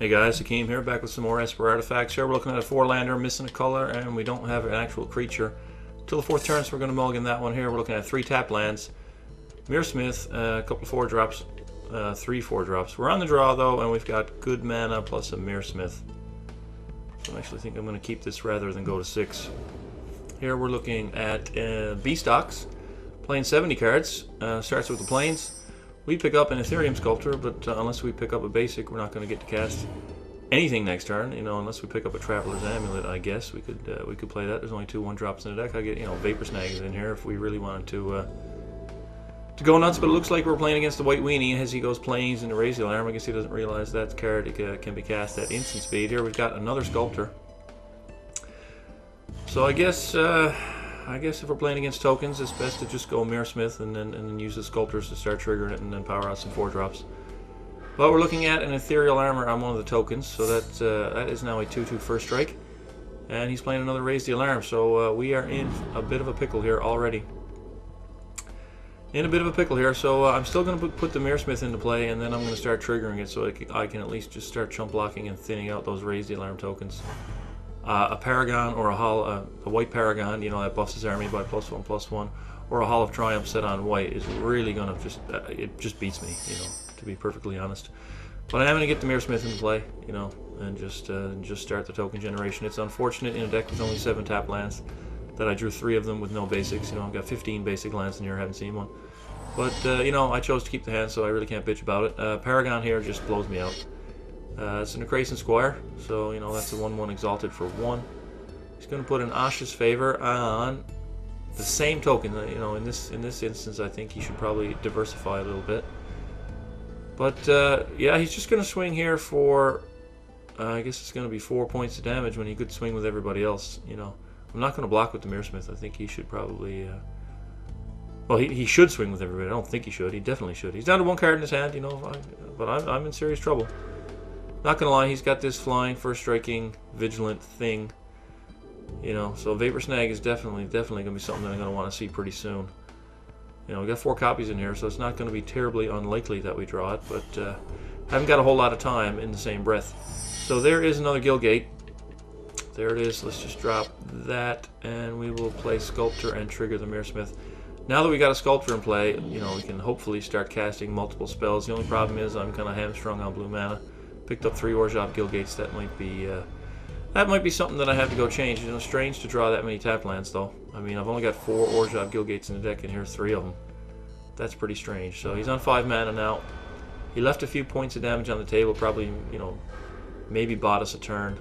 Hey guys, Hakeem here, back with some more Esper artifacts here. We're looking at a 4-lander, missing a color, and we don't have an actual creature till the 4th turn, so we're going to mulligan that one here. We're looking at 3 tap lands, Mirrorsmith, a couple of 4-drops, 3 4-drops. We're on the draw though, and we've got good mana plus a Mirrorsmith. So I actually think I'm going to keep this rather than go to 6. Here we're looking at B-Stocks, playing 70 cards, starts with the Plains. We pick up an Ethereum Sculptor, but unless we pick up a basic, we're not going to get to cast anything next turn. You know, unless we pick up a Traveler's Amulet, I guess we could play that. There's only 2 1-drops in the deck. I get, you know, Vapor Snag is in here if we really wanted to go nuts. But it looks like we're playing against the White Weenie as he goes Plains and Erase the Alarm. I guess he doesn't realize that card can be cast at instant speed. Here we've got another Sculptor. So I guess if we're playing against tokens, it's best to just go Mirrorsmith and then use the Sculptors to start triggering it and then power out some 4-drops. But we're looking at an Ethereal Armor on one of the tokens, so that is now a 2/2 first strike. And he's playing another Raise the Alarm, so we are in a bit of a pickle here already. So I'm still going to put the Mirrorsmith into play, and then I'm going to start triggering it so I can at least just start chump blocking and thinning out those Raise the Alarm tokens. A Paragon or a White Paragon, you know, that buffs his army by +1/+1, or a Hall of Triumph set on white is really gonna it just beats me, you know, to be perfectly honest. But I am gonna get the Mirrorsmith into play, you know, and just start the token generation. It's unfortunate in a deck with only 7 tap lands that I drew 3 of them with no basics. You know, I've got 15 basic lands in here, I haven't seen one. But you know, I chose to keep the hand, so I really can't bitch about it. Paragon here just blows me out. It's an Acracent Squire, so you know that's a 1/1 exalted for 1. He's going to put an Asha's Favor on the same token. You know, in this instance, I think he should probably diversify a little bit. But yeah, he's just going to swing here for I guess it's going to be 4 points of damage when he could swing with everybody else. You know, I'm not going to block with the Mirrorsmith. I think he should probably. Well, he should swing with everybody. I don't think he should. He definitely should. He's down to 1 card in his hand. You know, but I'm in serious trouble. Not gonna lie, he's got this flying, first striking, vigilant thing. You know, so Vapor Snag is definitely gonna be something that I'm gonna want to see pretty soon. You know, we got 4 copies in here, so it's not gonna be terribly unlikely that we draw it, but haven't got a whole lot of time in the same breath. So there is another Guildgate. There it is. Let's just drop that, and we will play Sculptor and trigger the Mirrorsmith. Now that we got a Sculptor in play, you know, we can hopefully start casting multiple spells. The only problem is I'm kind of hamstrung on blue mana. Picked up 3 Orzhov Guildgates. That might be something that I have to go change. You know, strange to draw that many tap lands though. I mean, I've only got 4 Orzhov Guildgates in the deck, and here's 3 of them. That's pretty strange. So he's on 5 mana now. He left a few points of damage on the table. Probably, you know, maybe bought us a turn.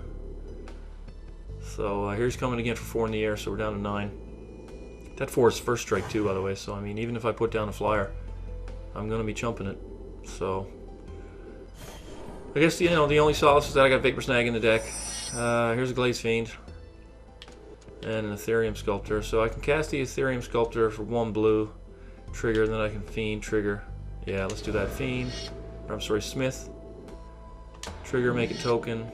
So here's coming again for 4 in the air. So we're down to 9. That 4 is first strike too, by the way. So I mean, even if I put down a flyer, I'm gonna be chumping it. So. I guess, you know, the only solace is that I got Vapor Snag in the deck. Here's a Glaze Fiend and an Ethereum Sculptor. So I can cast the Ethereum Sculptor for 1 blue, trigger, and then I can Fiend, trigger. Yeah, let's do that. Fiend, or I'm sorry, Smith, trigger, make a token,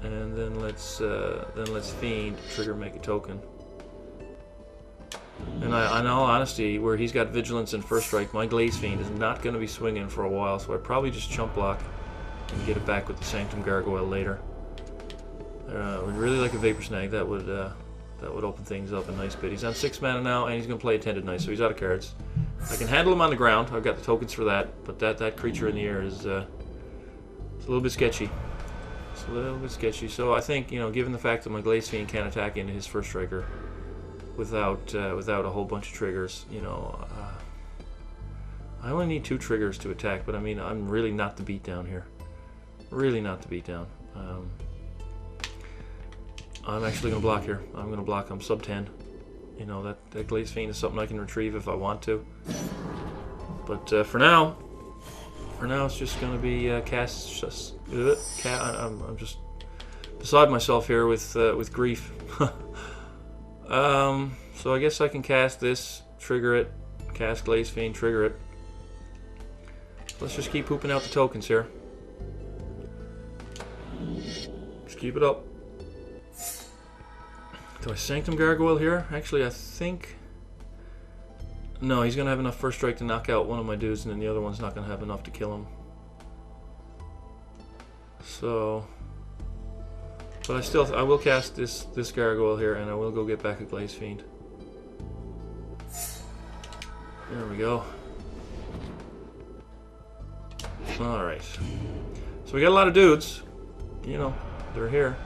and then let's Fiend, trigger, make a token. And in all honesty, where he's got Vigilance and first strike, my Glaze Fiend is not going to be swinging for a while, so I'd probably just chump block and get it back with the Sanctum Gargoyle later. Would really like a Vapor Snag. That would open things up a nice bit. He's on 6 mana now, and he's going to play Attended Knight, so he's out of cards. I can handle him on the ground. I've got the tokens for that, but that creature in the air is it's a little bit sketchy. It's a little bit sketchy. So I think, you know, given the fact that my Glaze Fiend can't attack into his first striker without a whole bunch of triggers, you know, I only need 2 triggers to attack, but I mean, I'm really not the beatdown here. Really not the beatdown. I'm actually going to block here. I'm going to block. I'm sub 10. You know, that Glaze Fiend is something I can retrieve if I want to. But for now it's just going to be cast. I'm just beside myself here with grief. So I guess I can cast this, trigger it, cast Glaze Fiend, trigger it. Let's just keep pooping out the tokens here. Just keep it up. Do I Sanctum Gargoyle here? Actually, I think... No, he's going to have enough first strike to knock out one of my dudes, and then the other one's not going to have enough to kill him. So, but I will cast this gargoyle here, and I will go get back a Glaze Fiend. There we go. All right. So we got a lot of dudes. You know, they're here.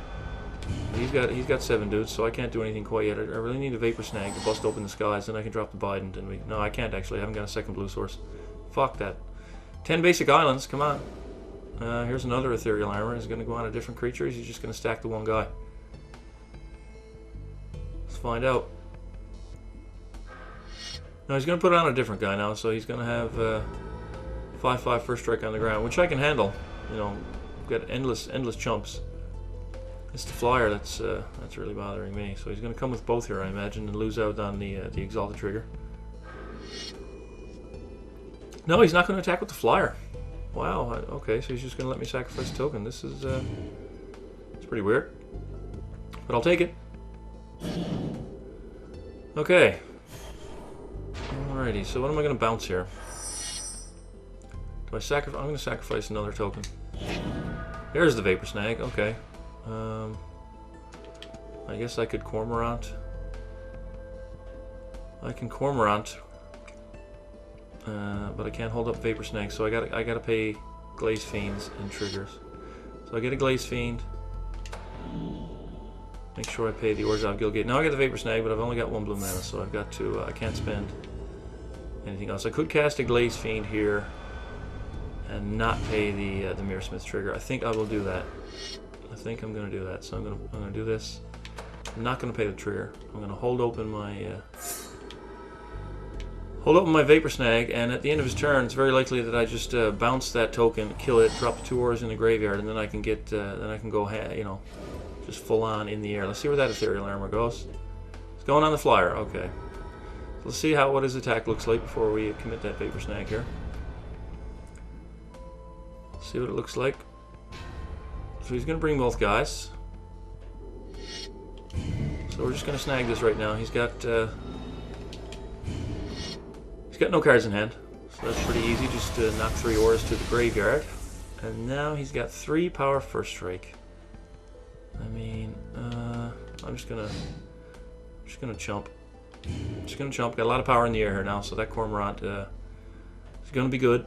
He's got 7 dudes, so I can't do anything quite yet. I really need a Vapor Snag to bust open the skies, and I can drop the Bident. And no, I can't actually. I haven't got a second blue source. Fuck that. 10 basic islands. Come on. Here's another ethereal armor. He's going to go on a different creature. He's just going to stack the one guy. Let's find out. No, he's going to put it on a different guy now, so he's going to have 5/5 first strike on the ground, which I can handle. You know, got endless chumps. It's the flyer that's really bothering me. So he's going to come with both here, I imagine, and lose out on the exalted trigger. No, he's not going to attack with the flyer. Wow. Okay, so he's just going to let me sacrifice a token. This is it's pretty weird, but I'll take it. Okay. Alrighty. So what am I going to bounce here? Do I sacrifice? I'm going to sacrifice another token. There's the Vapor Snag. Okay. I guess I could Cormorant. I can Cormorant, but I can't hold up Vapor Snag, so I gotta pay Glaze Fiends and triggers. So I get a Glaze Fiend. Make sure I pay the Orzhov Guildgate. Now I get the Vapor Snag, but I've only got 1 blue mana, so I've got to. I can't spend anything else. I could cast a Glaze Fiend here and not pay the Mirrorsmith trigger. I think I will do that. I think I'm going to do that. So I'm going to do this. I'm not going to pay the trigger. I'm going to hold open my Vapor Snag, and at the end of his turn, it's very likely that I just bounce that token, kill it, drop the 2 ores in the graveyard, and then I can get then I can go you know, just full on in the air. Let's see where that ethereal armor goes. It's going on the flyer. Okay. So let's see what his attack looks like before we commit that Vapor Snag here. See what it looks like. So he's going to bring both guys. So we're just going to snag this right now. He's got no cards in hand, so that's pretty easy. Just knock 3 ores to the graveyard, and now he's got 3 power first strike. I mean, I'm just gonna chump. Just gonna chump. Got a lot of power in the air here now, so that Cormorant is gonna be good.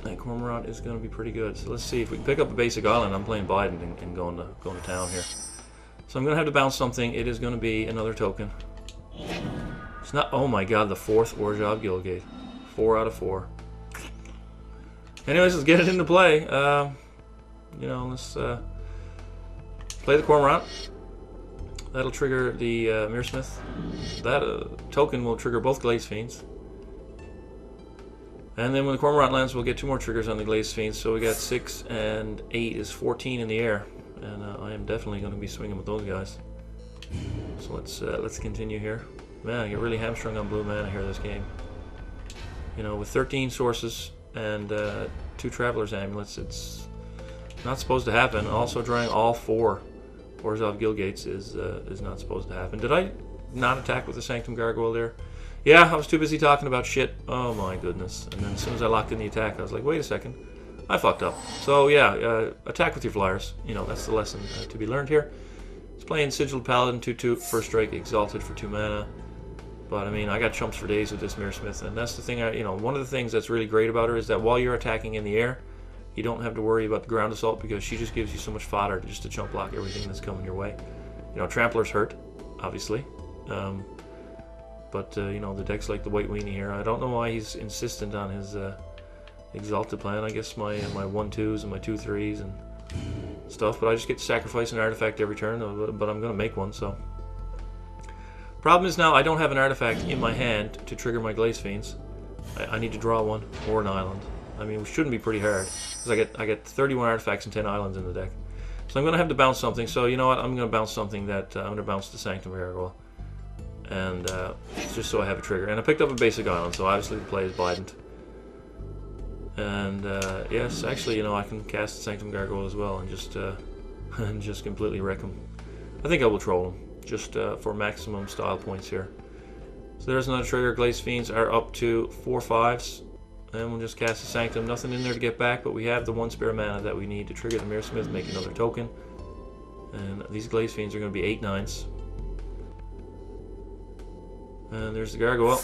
That Cormorant is going to be pretty good. So let's see if we can pick up a basic island. I'm playing Bident and going to town here. So I'm going to have to bounce something. It is going to be another token. It's not. Oh my God, the 4th Orzhov Guildgate. 4 out of 4. Anyways, let's get it into play. You know, let's play the Cormorant. That'll trigger the Mirrorsmith. That token will trigger both Glaze Fiends. And then when the Cormorant lands, we'll get 2 more triggers on the Glaze Fiends. So we got 6 and 8 is 14 in the air, and I am definitely going to be swinging with those guys. So let's continue here. Man, I get really hamstrung on blue mana here this game. You know, with 13 sources and 2 Traveler's Amulets, it's not supposed to happen. Also, drawing all 4 Orzhov Guildgates is not supposed to happen. Did I not attack with the Sanctum Gargoyle there? Yeah, I was too busy talking about shit. Oh my goodness. And then as soon as I locked in the attack, I was like, wait a second. I fucked up. So yeah, attack with your flyers. You know, that's the lesson to be learned here. It's playing Sigiled Paladin, 2/2, first strike, exalted for 2 mana. But I mean, I got chumps for days with this Mirrorsmith, and that's the thing. You know, one of the things that's really great about her is that while you're attacking in the air, you don't have to worry about the ground assault because she just gives you so much fodder just to chump block everything that's coming your way. You know, Trampler's hurt, obviously. But, you know, the deck's like the White Weenie here. I don't know why he's insistent on his Exalted plan. I guess my 1/2s and my 2/3s and stuff. But I just get to sacrifice an artifact every turn. But I'm going to make one, so. Problem is now I don't have an artifact in my hand to trigger my Glaze Fiends. I need to draw one or an island. I mean, it shouldn't be pretty hard. Because I get 31 artifacts and 10 islands in the deck. So I'm going to have to bounce something. So you know what? I'm going to bounce something that I'm going to bounce the Sanctum Gargoyle. And just so I have a trigger. And I picked up a basic island, so obviously the play is Bident. And yes, actually, you know, I can cast Sanctum Gargoyle as well and just completely wreck him. I think I will troll him just for maximum style points here. So there's another trigger. Glaze Fiends are up to 4/5s. And we'll just cast a Sanctum. Nothing in there to get back, but we have the 1 spare mana that we need to trigger the Mirror Smith, make another token. And these Glaze Fiends are going to be 8/9s. And there's the Gargoyle.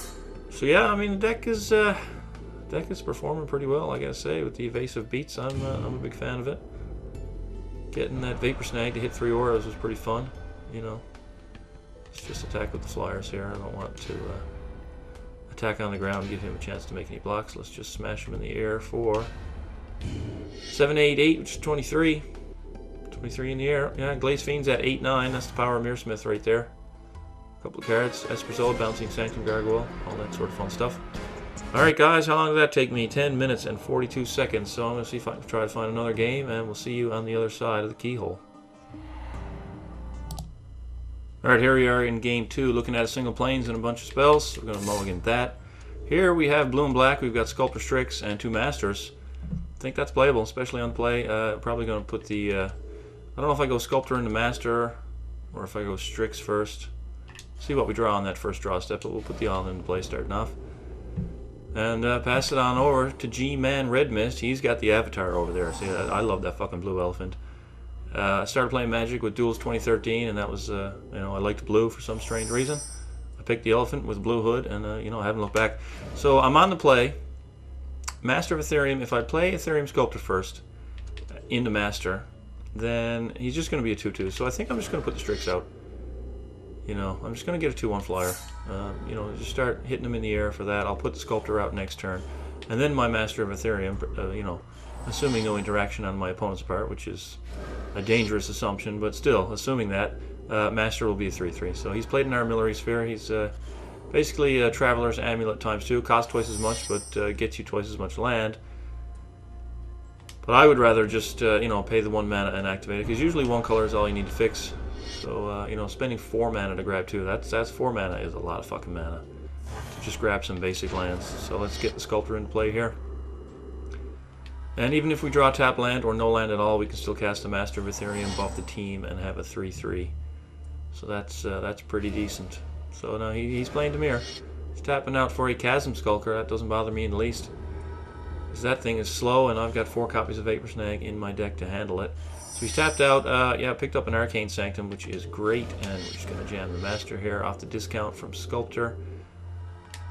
So yeah, I mean, the deck is performing pretty well, I gotta say, with the evasive beats. I'm a big fan of it. Getting that Vapor Snag to hit 3 auras was pretty fun, you know. Let's just attack with the flyers here. I don't want to attack on the ground and give him a chance to make any blocks. Let's just smash him in the air for 7, 8, 8, which is 23. 23 in the air. Yeah, Glaze Fiend's at 8/9. That's the power of Mirror Smith right there. A couple of cards. Esper, Bouncing Sanctum, Gargoyle, all that sort of fun stuff. Alright guys, how long did that take me? 10 minutes and 42 seconds. So I'm going to see if I can try to find another game, and we'll see you on the other side of the keyhole. Alright, here we are in game 2, looking at a single planes and a bunch of spells. We're going to mulligan that. Here we have blue and black. We've got Sculptor Strix and 2 Masters. I think that's playable, especially on play. Probably going to put the... I don't know if I go Sculptor into Master, or if I go Strix first. See what we draw on that first draw step, but we'll put the all into play starting off. And pass it on over to G-Man Red Mist. He's got the avatar over there. See, I love that fucking blue elephant. I started playing Magic with Duels 2013, and that was, you know, I liked blue for some strange reason. I picked the elephant with blue hood, and, you know, I haven't looked back. So I'm on the play. Master of Ethereum. If I play Ethereum Sculptor first into Master, then he's just going to be a 2/2. So I think I'm just going to put the Strix out. You know, I'm just going to get a 2/1 flyer. You know, just start hitting them in the air for that. I'll put the Sculptor out next turn. And then my Master of Ethereum, you know, assuming no interaction on my opponent's part, which is a dangerous assumption, but still, assuming that, Master will be a 3/3. So he's played an Armillary Sphere. He's basically a Traveler's Amulet ×2. Costs twice as much, but gets you twice as much land. But I would rather just, you know, pay the 1 mana and activate it, because usually 1 color is all you need to fix. So, you know, spending 4 mana to grab 2, that's 4 mana is a lot of fucking mana to just grab some basic lands. So let's get the Sculptor into play here. And even if we draw tap land or no land at all, we can still cast the Master of Ethereum, buff the team, and have a 3/3. So that's pretty decent. So now he's playing Dimir. He's tapping out for a Chasm Skulker. That doesn't bother me in the least, because that thing is slow, and I've got 4 copies of Vapor Snag in my deck to handle it. So he's tapped out, yeah, picked up an Arcane Sanctum, which is great, and we're just going to jam the Master here off the discount from Sculptor.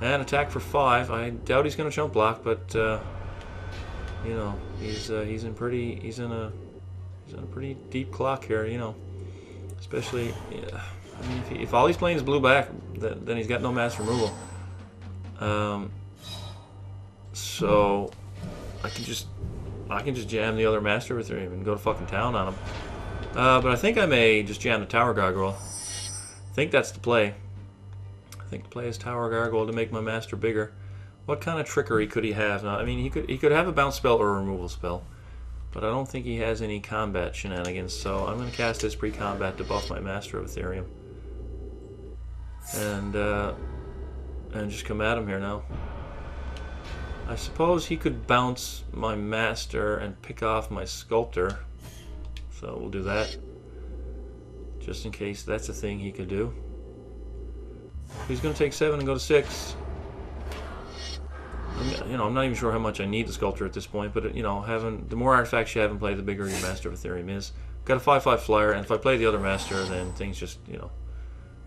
And attack for 5. I doubt he's going to chump block, but, you know, he's in a pretty deep clock here, you know. Especially, yeah, I mean, if all he's playing is blue back, then he's got no mass removal. So I can just jam the other Master with him and go to fucking town on him. But I think I may just jam the Tower Gargoyle. I think that's the play. I think the play is Tower Gargoyle to make my Master bigger. What kind of trickery could he have? Now, I mean, he could have a bounce spell or a removal spell, but I don't think he has any combat shenanigans. So I'm going to cast this pre-combat to buff my Master of Ethereum, and just come at him here now. I suppose he could bounce my Master and pick off my Sculptor, so we'll do that, just in case that's a thing he could do. He's going to take 7 and go to 6. You know, I'm not even sure how much I need the Sculptor at this point, but, you know, the more artifacts you have in play, the bigger your Master of Ethereum is. Got a 5/5 flyer, and if I play the other Master, then things just, you know,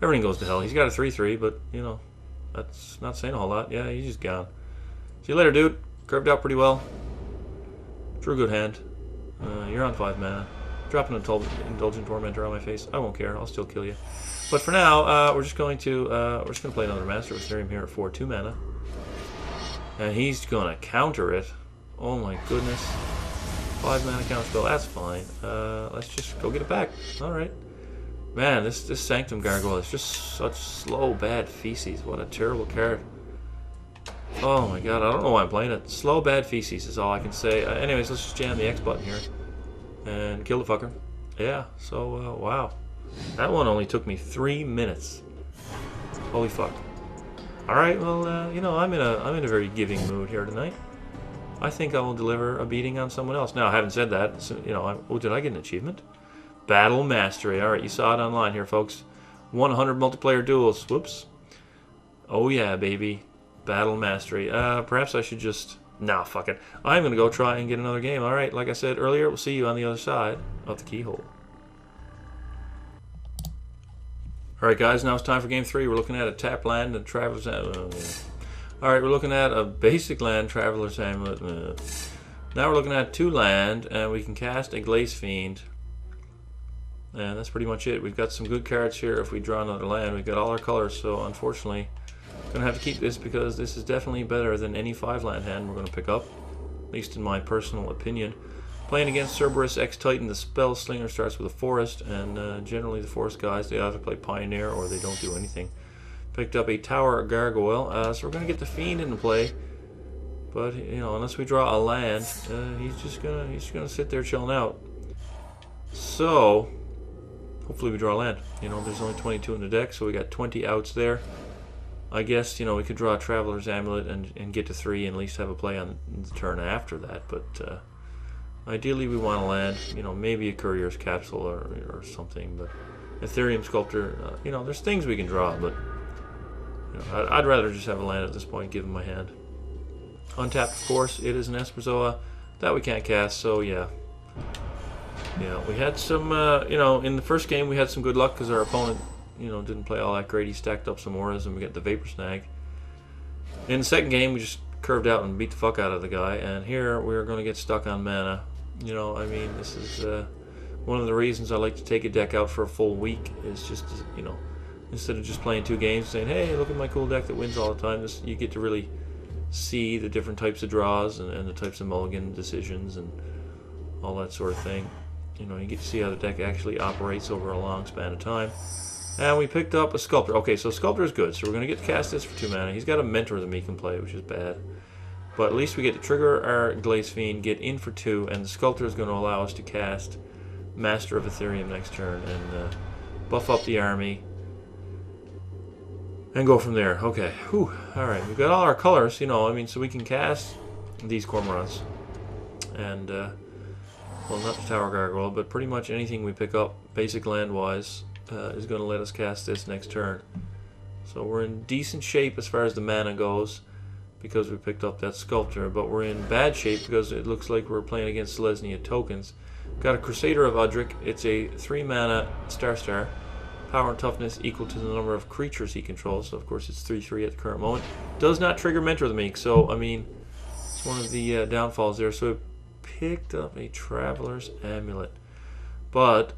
everything goes to hell. He's got a 3/3, but, you know, that's not saying a whole lot. Yeah, he's just gone. See you later, dude. Curved out pretty well. Drew a good hand. You're on 5 mana. Drop an Indulgent Tormentor on my face. I won't care. I'll still kill you. But for now, we're just going to play another Master of Ethereum here for 2 mana. And he's gonna counter it. Oh my goodness. 5 mana counter spell. That's fine. Let's just go get it back. All right. Man, this Sanctum Gargoyle is just such slow, bad feces. What a terrible card. Oh my god, I don't know why I'm playing it. Slow, bad feces is all I can say. Anyways, let's just jam the X button here and kill the fucker. Yeah. So wow, that one only took me 3 minutes. Holy fuck. All right. Well, you know, I'm in a very giving mood here tonight. I think I will deliver a beating on someone else. Now, having said that, so, you know, oh, did I get an achievement? Battle Mastery. All right, you saw it online here, folks. 100 multiplayer duels. Whoops. Oh yeah, baby. Battle Mastery. Perhaps I should just Nah, fuck it. I'm going to go try and get another game. Alright, like I said earlier, we'll see you on the other side of the keyhole. Alright guys, now it's time for game 3. We're looking at a tap land and Traveler's Amulet. Alright, we're looking at a basic land, Traveler's Amulet. Now we're looking at 2 land, and we can cast a Glaze Fiend. And that's pretty much it. We've got some good cards here if we draw another land. We've got all our colors, so unfortunately, I'm going to have to keep this because this is definitely better than any 5 land hand we're going to pick up. At least in my personal opinion. Playing against Cerberus X Titan, the Spell Slinger starts with a forest, and generally the forest guys, they either play Pioneer or they don't do anything. Picked up a Tower Gargoyle, so we're going to get the Fiend into play. But, you know, unless we draw a land, he's just gonna sit there chilling out. So, hopefully we draw a land. You know, there's only 22 in the deck, so we got 20 outs there. I guess, you know, we could draw a Traveler's Amulet and get to 3 and at least have a play on the turn after that, but ideally we want to land, you know, maybe a Courier's Capsule or something, but Ethereum Sculptor, you know, there's things we can draw, but you know, I'd rather just have a land at this point, give him my hand. Untapped, of course, it is an Esperzoa that we can't cast, so yeah. Yeah, we had some, you know, in the first game we had some good luck because our opponent, you know, didn't play all that great. He stacked up some auras and we got the Vapor Snag. In the second game, we just curved out and beat the fuck out of the guy, and here we're going to get stuck on mana. You know, I mean, this is one of the reasons I like to take a deck out for a full week, is just, you know, instead of just playing 2 games saying, hey, look at my cool deck that wins all the time, you get to really see the different types of draws and the types of mulligan decisions and all that sort of thing. You know, you get to see how the deck actually operates over a long span of time. And we picked up a Sculptor. Okay, so Sculptor is good. So we're going to get to cast this for 2 mana. He's got a Mentor that me can play, which is bad. But at least we get to trigger our Glaze Fiend, get in for 2, and the Sculptor is going to allow us to cast Master of Ethereum next turn and buff up the army and go from there. Okay, whew. Alright, we've got all our colors, you know, I mean, so we can cast these Cormorants. And, well, not the Tower Gargoyle, but pretty much anything we pick up, basic land-wise, is going to let us cast this next turn. So we're in decent shape as far as the mana goes, because we picked up that Sculptor, but we're in bad shape because it looks like we're playing against Selesnya tokens. Got a Crusader of Udric. It's a 3 mana star. Power and toughness equal to the number of creatures he controls, so of course it's 3/3 at the current moment. Does not trigger Mentor the Meek, so I mean, it's one of the downfalls there. So we picked up a Traveler's Amulet, but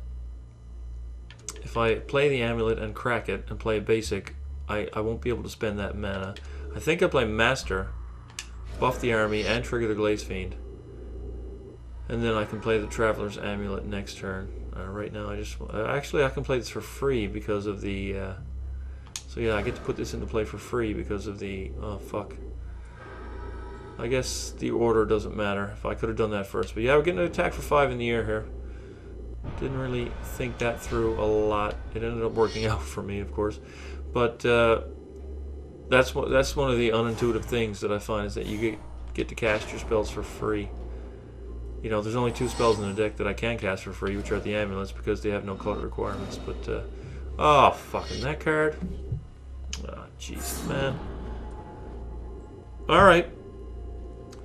if I play the Amulet and crack it and play a basic, I won't be able to spend that mana. I think I play Master, buff the army, and trigger the Glaze Fiend. And then I can play the Traveler's Amulet next turn. Right now I just... actually I can play this for free because of the... so yeah, I get to put this into play for free because of the... oh, fuck. I guess the order doesn't matter. If I could have done that first. But yeah, we're getting an attack for 5 in the air here. Didn't really think that through a lot. It ended up working out for me, of course. But that's one of the unintuitive things that I find, is that you get to cast your spells for free. You know, there's only 2 spells in the deck that I can cast for free, which are the amulets, because they have no color requirements. But oh, fucking that card. Oh, Jesus, man. All right,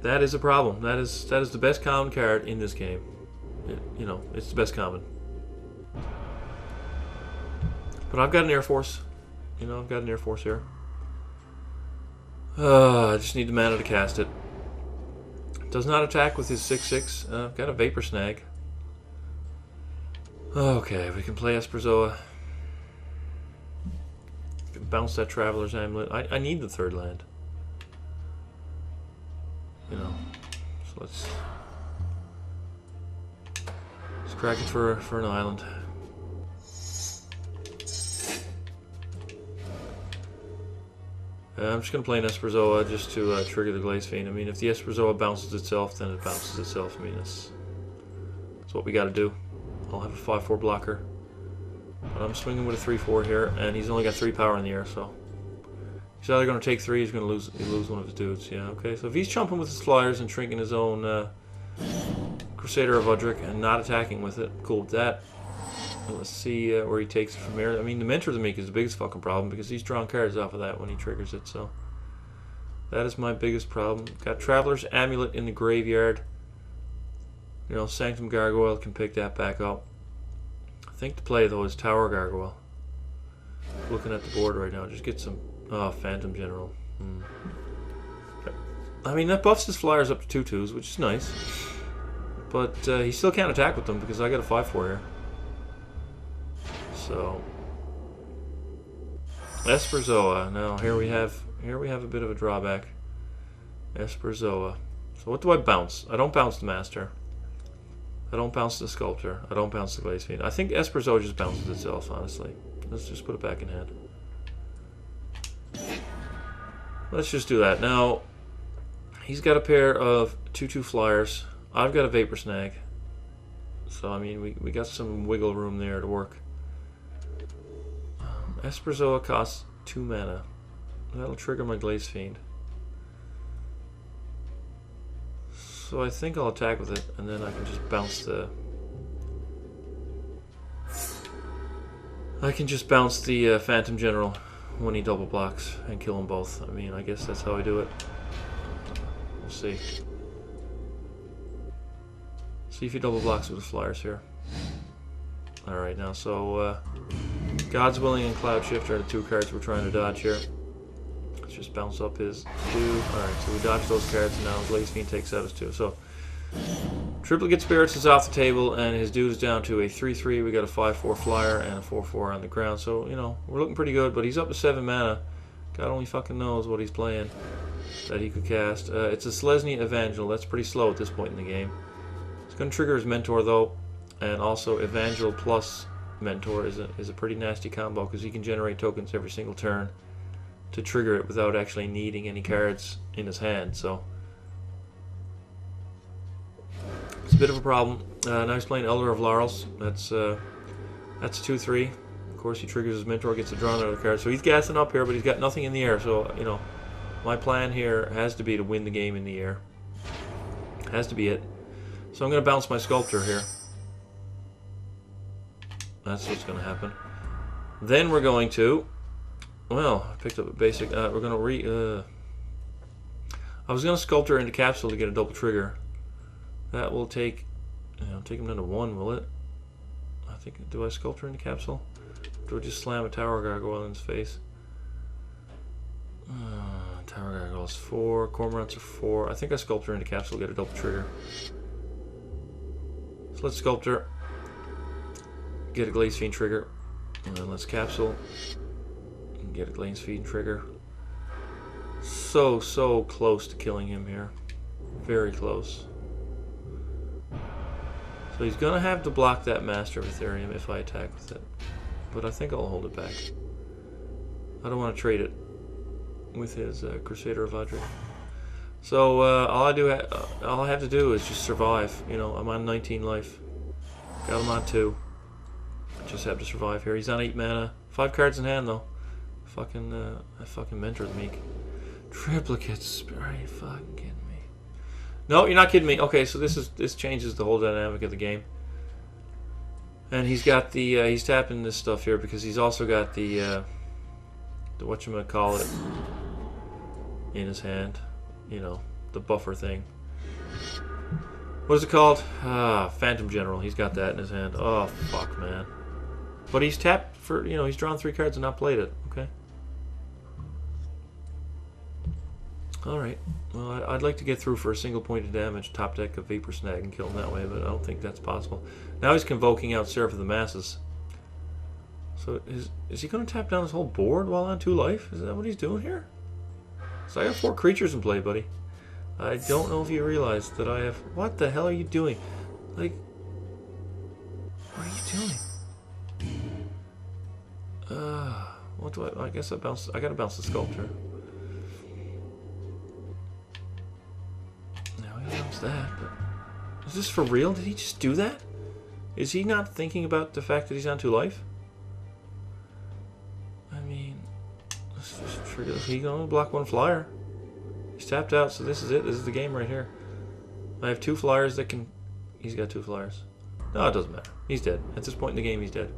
that is a problem. That is the best common card in this game. You know, it's the best common. But I've got an Air Force. You know, I've got an Air Force here. I just need the mana to cast it. Does not attack with his 6/6. I've got a Vapor Snag. Okay, we can play Esperzoa. Bounce that Traveler's Amulet. I need the 3rd land. You know, so let's crack it for an island. I'm just going to play an Esperzoa just to trigger the Glaze Fiend. I mean, if the Esperzoa bounces itself, then it bounces itself. I mean, that's what we got to do. I'll have a 5/4 blocker. But I'm swinging with a 3/4 here, and he's only got 3 power in the air, so... he's either going to take 3, he's going to lose one of his dudes. Yeah, okay. So if he's chumping with his flyers and shrinking his own Crusader of Udric and not attacking with it, cool with that. Let's see where he takes it from here. I mean, the Mentor of the Meek is the biggest fucking problem because he's drawing cards off of that when he triggers it, so... That is my biggest problem. Got Traveler's Amulet in the graveyard. You know, Sanctum Gargoyle can pick that back up. I think the play, though, is Tower Gargoyle. Looking at the board right now. Just get some... Oh, Phantom General. I mean, that buffs his flyers up to 2/2s, which is nice. But he still can't attack with them because I got a 5/4 here. So... Esper Zoa. Now, here we have a bit of a drawback. Esper Zoa. So what do I bounce? I don't bounce the Master. I don't bounce the Sculptor. I don't bounce the Glaze Fiend. I think Esper Zoa just bounces itself, honestly. Let's just put it back in hand. Let's just do that. Now, he's got a pair of 2/2 flyers. I've got a Vapor Snag. So, I mean, we got some wiggle room there to work. Esper Zoa costs 2 mana. That'll trigger my Glaze Fiend. So I think I'll attack with it, and then I can just bounce the... Phantom General when he double blocks and kill them both. I mean, I guess that's how I do it. We'll see. See if he double blocks with the flyers here. Alright, now so God's Willing and Cloud Shifter are the 2 cards we're trying to dodge here. Let's just bounce up his 2. Alright, so we dodge those cards, and now Glaze Fiend takes out his 2. So Triplicate Spirits is off the table, and his dude is down to a 3/3. We got a 5/4 flyer and a 4/4 on the ground. So, you know, we're looking pretty good, but he's up to 7 mana. God only fucking knows what he's playing that he could cast. It's a Selesnya Evangel. That's pretty slow at this point in the game. It's going to trigger his Mentor, though, and also Evangel plus Mentor is a pretty nasty combo because he can generate tokens every single turn to trigger it without actually needing any cards in his hand. So it's a bit of a problem. Now he's playing Elder of Laurels. That's 2/3. Of course, he triggers his Mentor, gets a draw another card. So he's gassing up here, but he's got nothing in the air. So, you know, my plan here has to be to win the game in the air. Has to be it. So I'm going to bounce my Sculptor here. That's what's going to happen. Then we're going to... Well, I picked up a basic... we're going to I was going to Sculptor into Capsule to get a double trigger. That will take... take him down to 1, will it? I think... Do I Sculptor into Capsule? Or do I just slam a Tower Gargoyle in his face? Tower Gargoyle's 4. Cormorants are 4. I think I Sculptor into Capsule to get a double trigger. So let's Sculptor. Get a Glaze Fiend trigger. And then let's Capsule. And get a Glaze Fiend trigger. So close to killing him here. Very close. So he's going to have to block that Master of Ethereum if I attack with it. But I think I'll hold it back. I don't want to trade it with his Crusader of Adric. So all I have to do is just survive. You know, I'm on 19 life. Got him on 2. Just have to survive here. He's on 8 mana. 5 cards in hand though. I fucking mentored Meek. Triplicates. Are you fucking kidding me? No, you're not kidding me. Okay, so this changes the whole dynamic of the game. And he's got the he's tapping this stuff here because he's also got the whatchamacallit in his hand. You know, the buffer thing. What is it called? Phantom General. He's got that in his hand. Oh, fuck, man. But he's tapped for, you know, he's drawn 3 cards and not played it. Okay. Alright. Well, I'd like to get through for a single point of damage, top deck of Vapor Snag and kill him that way, but I don't think that's possible. Now he's convoking out Seraph of the Masses. So is he going to tap down his whole board while on 2 life? Is that what he's doing here? So I got 4 creatures in play, buddy. I don't know if you realize that I have... What the hell are you doing? Like... What are you doing? What do I guess I gotta bounce the Sculptor. Now he bounced that, but... Is this for real? Did he just do that? Is he not thinking about the fact that he's on 2 life? I mean... Let's just trigger... He can only block 1 flyer. He's tapped out, so this is it. This is the game right here. I have 2 flyers that can... He's got 2 flyers. No, it doesn't matter. He's dead. At this point in the game, he's dead.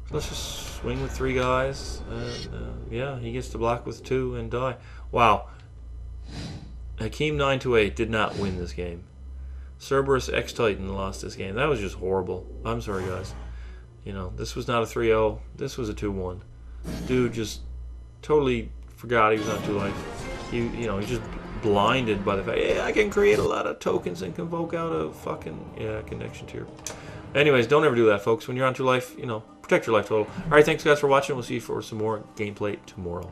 So let's just swing with 3 guys. And, yeah, he gets to block with 2 and die. Wow. Hakeem 928 did not win this game. Cerberus X Titan lost this game. That was just horrible. I'm sorry, guys. You know, this was not a 3-0. This was a 2-1. Dude just totally forgot he was on 2 life. You know, he's just blinded by the fact, yeah, I can create a lot of tokens and convoke out a fucking, yeah, connection tier. Anyways, don't ever do that, folks. When you're on 2 life, you know, protect your life total. Alright, thanks guys for watching. We'll see you for some more gameplay tomorrow.